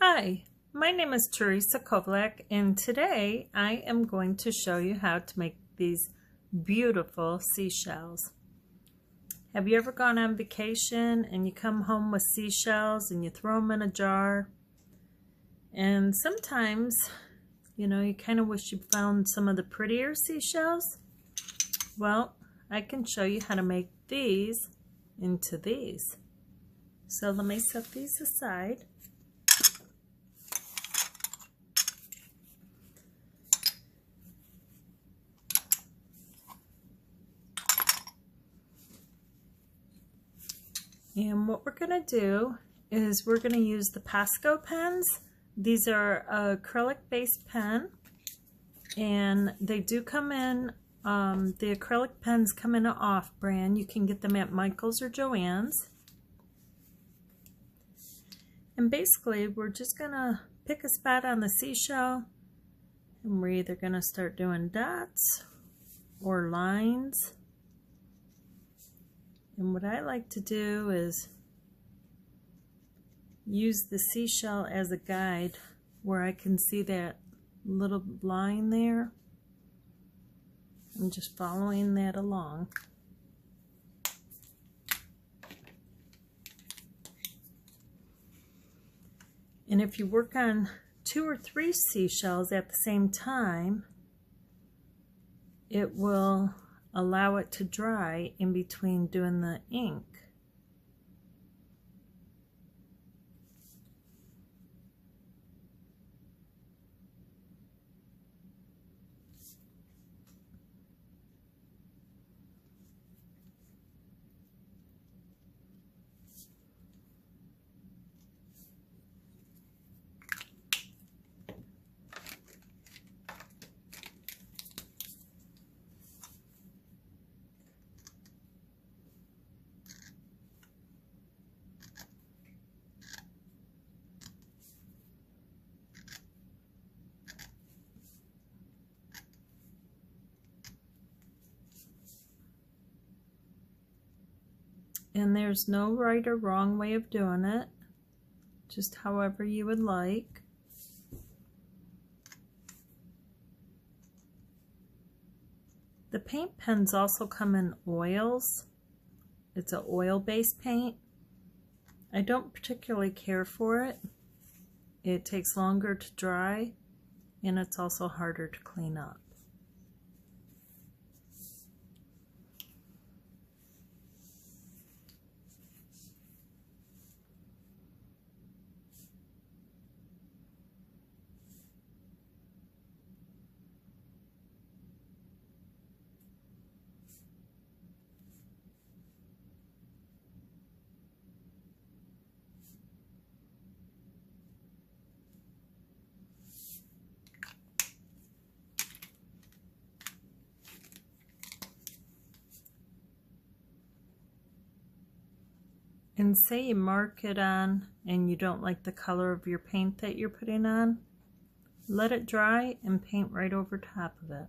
Hi, my name is Teresa Kovlak, and today I am going to show you how to make these beautiful seashells. Have you ever gone on vacation and you come home with seashells and you throw them in a jar? And sometimes, you kind of wish you found some of the prettier seashells. Well, I can show you how to make these into these. So let me set these aside. And what we're going to do is we're going to use the Posca pens. These are acrylic based pen, and they do come in, the acrylic pens come in an off-brand. You can get them at Michael's or Joann's. And basically we're just going to pick a spot on the seashell, and we're either going to start doing dots or lines. And what I like to do is use the seashell as a guide where I can see that little line there. I'm just following that along. And if you work on 2 or 3 seashells at the same time, it will allow it to dry in between doing the ink. And there's no right or wrong way of doing it, just however you would like. The paint pens also come in oils. It's an oil-based paint. I don't particularly care for it. It takes longer to dry, and it's also harder to clean up. And say you mark it on and you don't like the color of your paint that you're putting on, let it dry and paint right over top of it.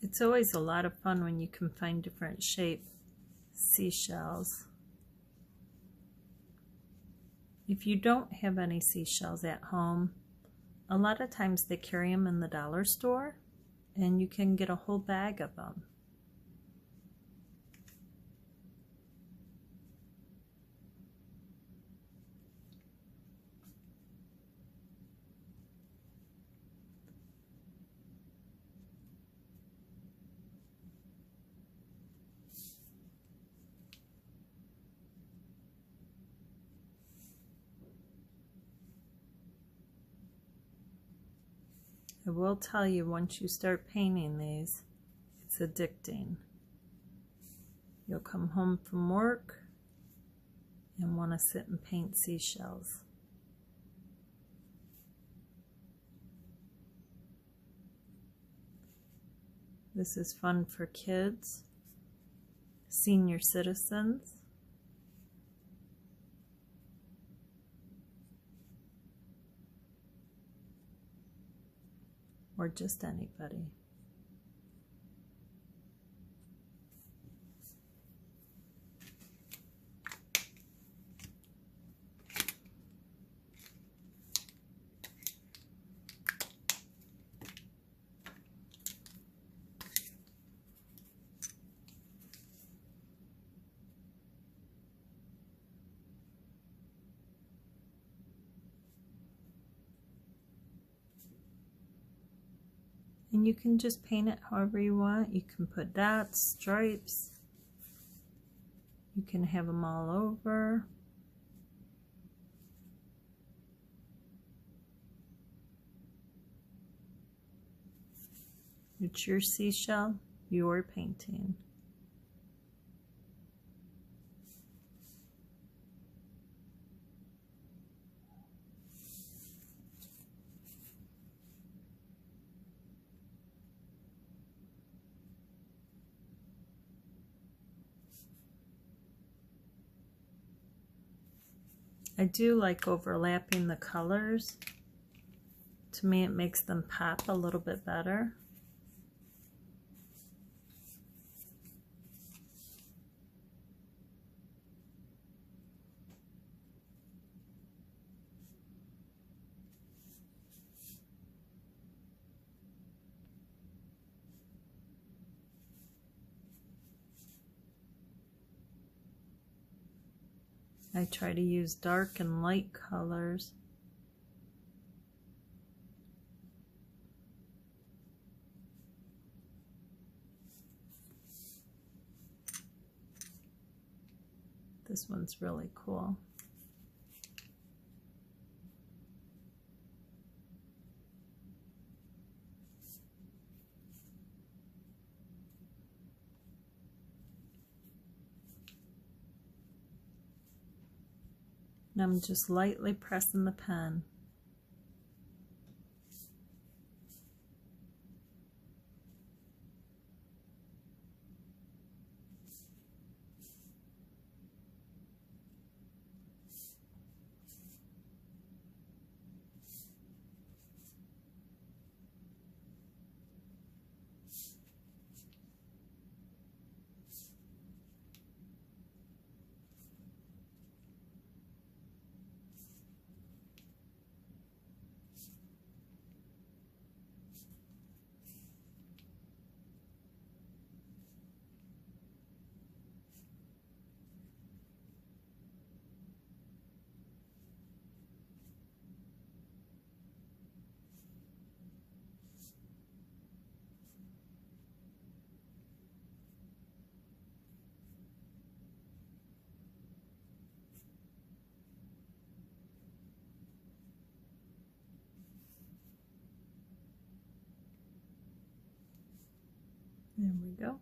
It's always a lot of fun when you can find different shape seashells. If you don't have any seashells at home, a lot of times they carry them in the dollar store, and you can get a whole bag of them. I will tell you, once you start painting these, it's addicting. You'll come home from work and want to sit and paint seashells. This is fun for kids, senior citizens, or just anybody. And you can just paint it however you want. You can put dots, stripes. You can have them all over. It's your seashell, your painting. I do like overlapping the colors. To me, it makes them pop a little bit better. I try to use dark and light colors. This one's really cool. And I'm just lightly pressing the pen. There we go.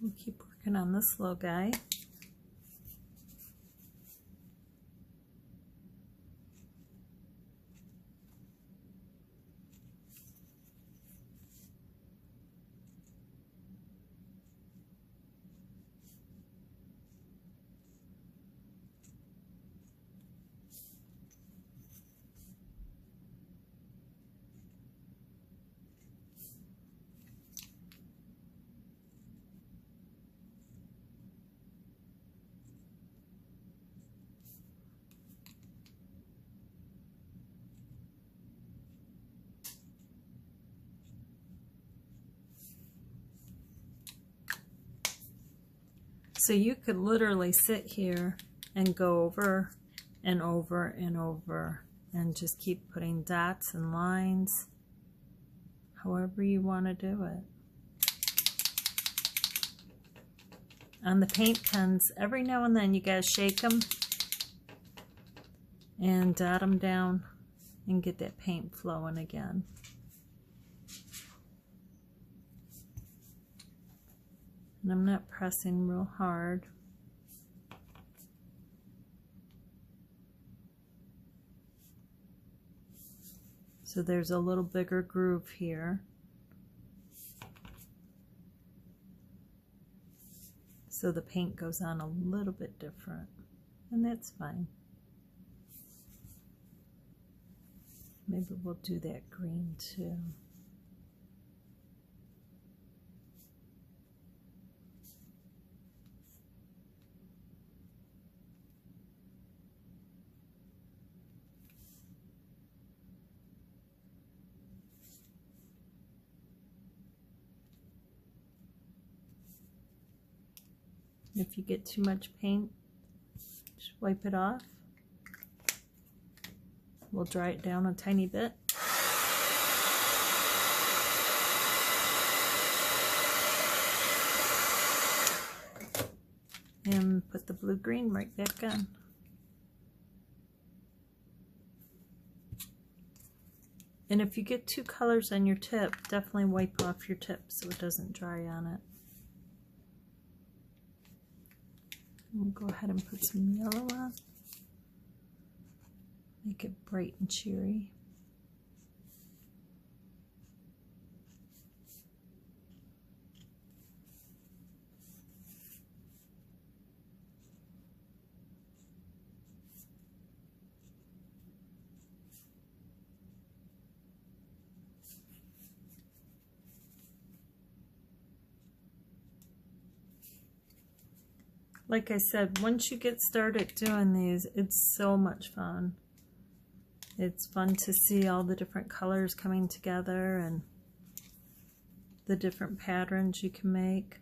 We'll keep working on this little guy. So you could literally sit here and go over and over and over and just keep putting dots and lines however you want to do it. On the paint pens, every now and then you gotta shake them and dot them down and get that paint flowing again. And I'm not pressing real hard. So there's a little bigger groove here. So the paint goes on a little bit different, and that's fine. Maybe we'll do that green too. If you get too much paint, just wipe it off. We'll dry it down a tiny bit. And put the blue-green right back on. And if you get two colors on your tip, definitely wipe off your tip so it doesn't dry on it. We'll go ahead and put some yellow on. Make it bright and cheery. Like I said, once you get started doing these, it's so much fun. It's fun to see all the different colors coming together and the different patterns you can make.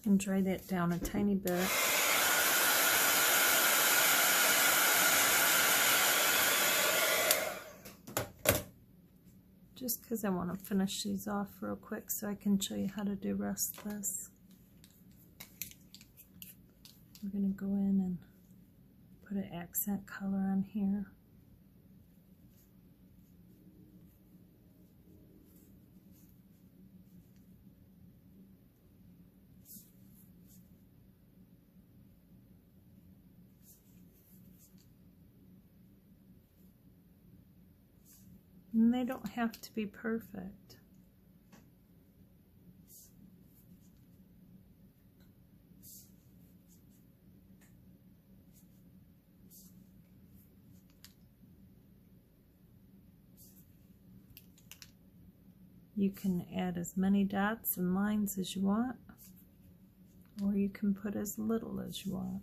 And dry that down a tiny bit. Just because I want to finish these off real quick so I can show you how to do rest of this. We're going to go in and put an accent color on here. And they don't have to be perfect. You can add as many dots and lines as you want, or you can put as little as you want.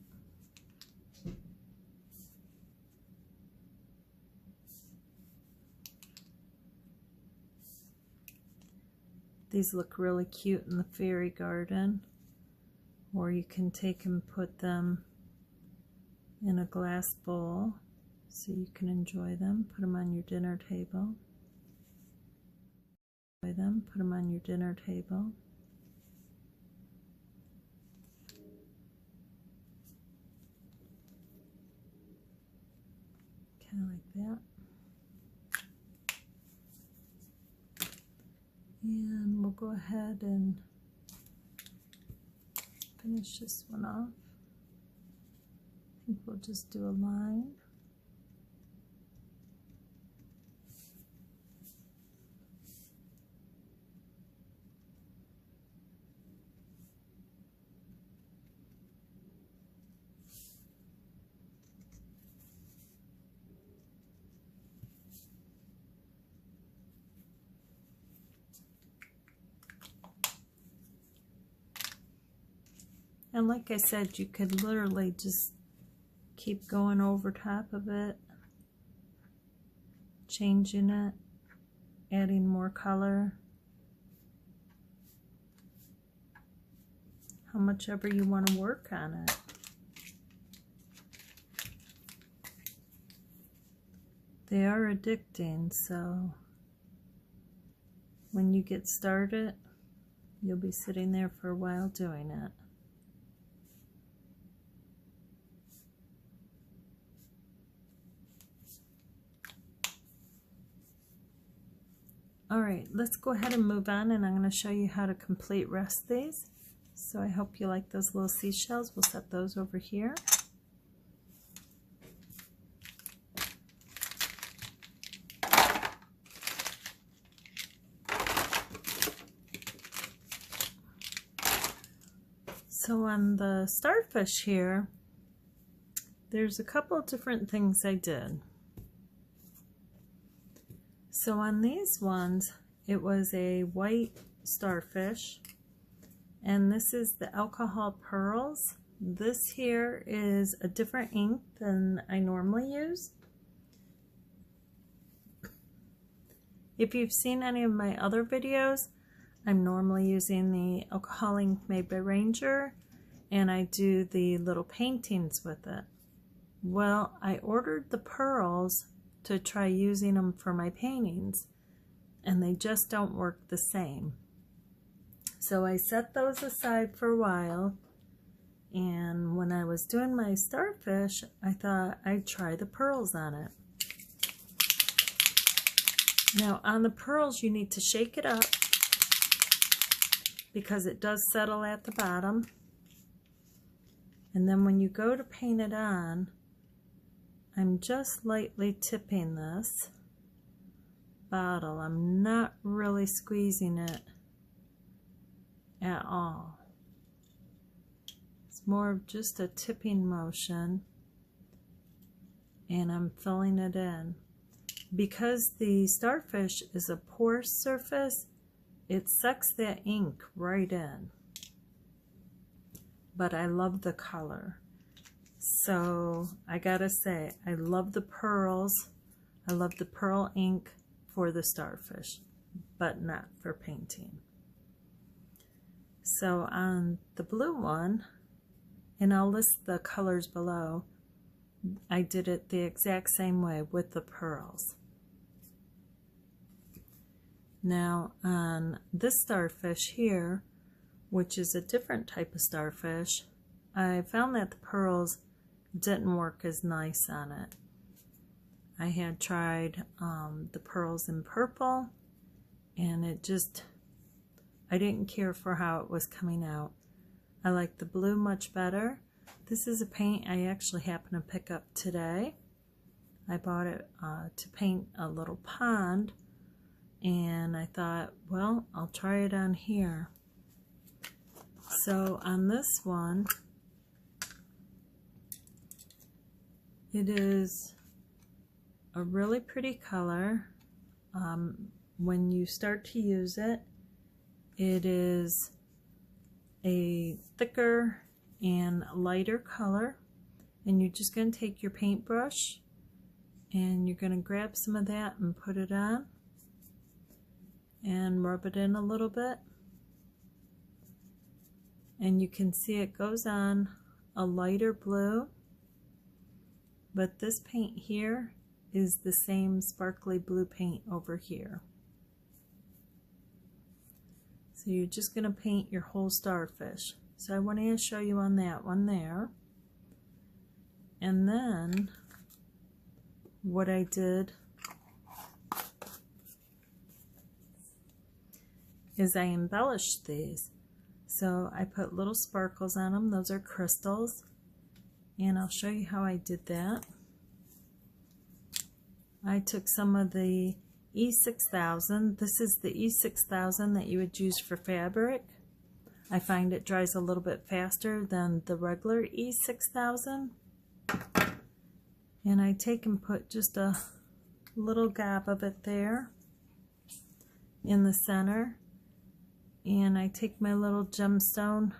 These look really cute in the fairy garden, or you can take and put them in a glass bowl so you can enjoy them. Put them on your dinner table. Put them on your dinner table. Kind of like that. And we'll go ahead and finish this one off. I think we'll just do a line. And like I said, you could literally just keep going over top of it, changing it, adding more color, how much ever you want to work on it. They are addicting, so when you get started, you'll be sitting there for a while doing it. Alright, let's go ahead and move on, and I'm going to show you how to complete rest these. So I hope you like those little seashells. We'll set those over here. So on the starfish here, there's a couple of different things I did. So on these ones, it was a white starfish, and this is the alcohol pearls. This here is a different ink than I normally use. If you've seen any of my other videos, I'm normally using the alcohol ink made by Ranger, and I do the little paintings with it. Well, I ordered the pearls to try using them for my paintings, and they just don't work the same. So I set those aside for a while, and when I was doing my starfish, I thought I'd try the pearls on it. Now on the pearls, you need to shake it up because it does settle at the bottom. And then when you go to paint it on, I'm just lightly tipping this bottle. I'm not really squeezing it at all. It's more of just a tipping motion, and I'm filling it in. Because the starfish is a porous surface, it sucks that ink right in. But I love the color. So I gotta say, I love the pearls. I love the pearl ink for the starfish, but not for painting. So on the blue one, and I'll list the colors below, I did it the exact same way with the pearls. Now on this starfish here, which is a different type of starfish, I found that the pearls didn't work as nice on it. I had tried the pearls in purple, and I didn't care for how it was coming out. I like the blue much better. This is a paint I actually happened to pick up today. I bought it to paint a little pond, and I thought, well, I'll try it on here. So on this one, it is a really pretty color. When you start to use it, it is a thicker and lighter color, and you're just going to take your paintbrush and you're going to grab some of that and put it on and rub it in a little bit, and you can see it goes on a lighter blue. But this paint here is the same sparkly blue paint over here. So you're just going to paint your whole starfish. So I wanted to show you on that one there. And then what I did is I embellished these. So I put little sparkles on them. Those are crystals. And I'll show you how I did that. I took some of the E6000. This is the E6000 that you would use for fabric. I find it dries a little bit faster than the regular E6000. And I take and put just a little gob of it there in the center. And I take my little gemstone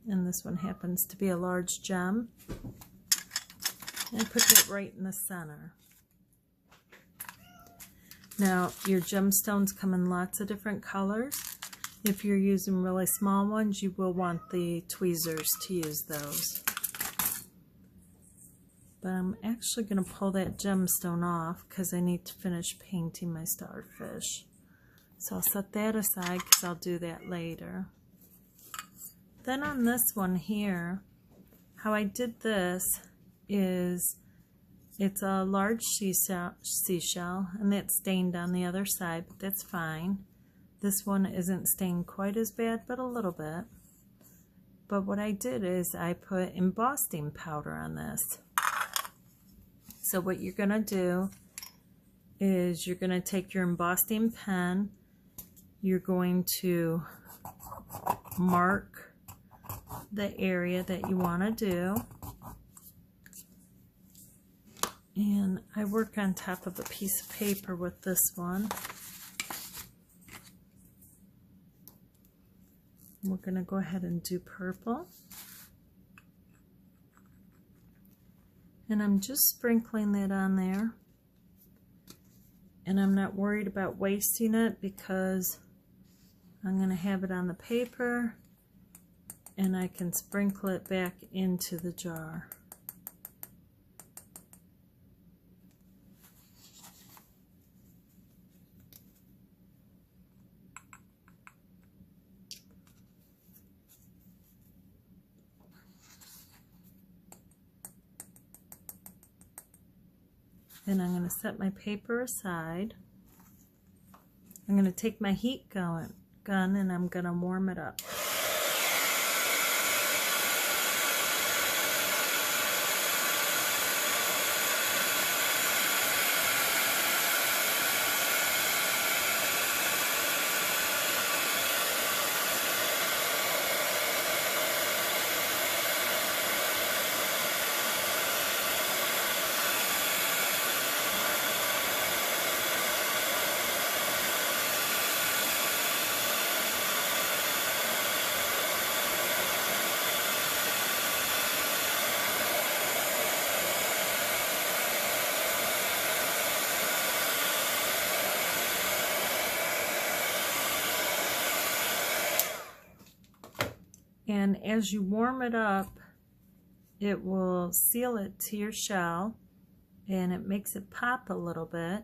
and this one happens to be a large gem. And I put that right in the center. Now, your gemstones come in lots of different colors. If you're using really small ones, you will want the tweezers to use those. But I'm actually going to pull that gemstone off because I need to finish painting my starfish. So I'll set that aside because I'll do that later. Then on this one here, how I did this is it's a large seashell and it's stained on the other side, but that's fine. This one isn't stained quite as bad, but a little bit. But what I did is I put embossing powder on this. So what you're going to do is you're going to take your embossing pen, you're going to mark the area that you want to do. And I work on top of a piece of paper with this one. We're going to go ahead and do purple. And I'm just sprinkling that on there. And I'm not worried about wasting it because I'm going to have it on the paper and I can sprinkle it back into the jar. And I'm going to set my paper aside. I'm going to take my heat gun and I'm going to warm it up. And as you warm it up, it will seal it to your shell and it makes it pop a little bit.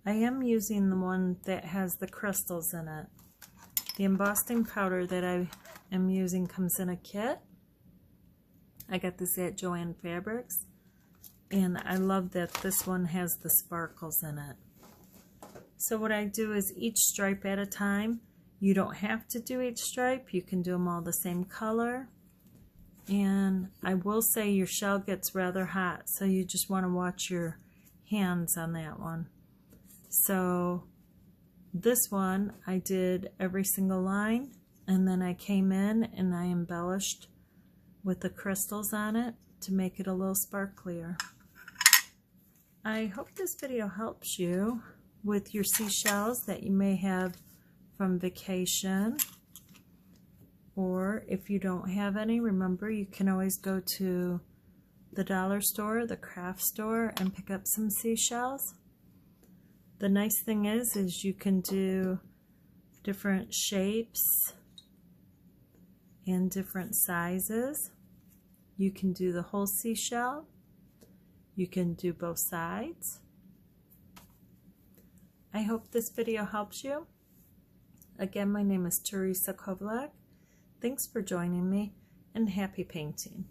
I am using the one that has the crystals in it. The embossing powder that I am using comes in a kit. I got this at Joann Fabrics, and I love that this one has the sparkles in it. So what I do is each stripe at a time. You don't have to do each stripe. You can do them all the same color. And I will say your shell gets rather hot, so you just want to watch your hands on that one. So this one, I did every single line, and then I came in and I embellished with the crystals on it to make it a little sparklier. I hope this video helps you with your seashells that you may have from vacation, or if you don't have any, remember you can always go to the dollar store, the craft store, and pick up some seashells. The nice thing is you can do different shapes and different sizes. You can do the whole seashell. You can do both sides. I hope this video helps you. Again, my name is Teresa Kovlak. Thanks for joining me, and happy painting.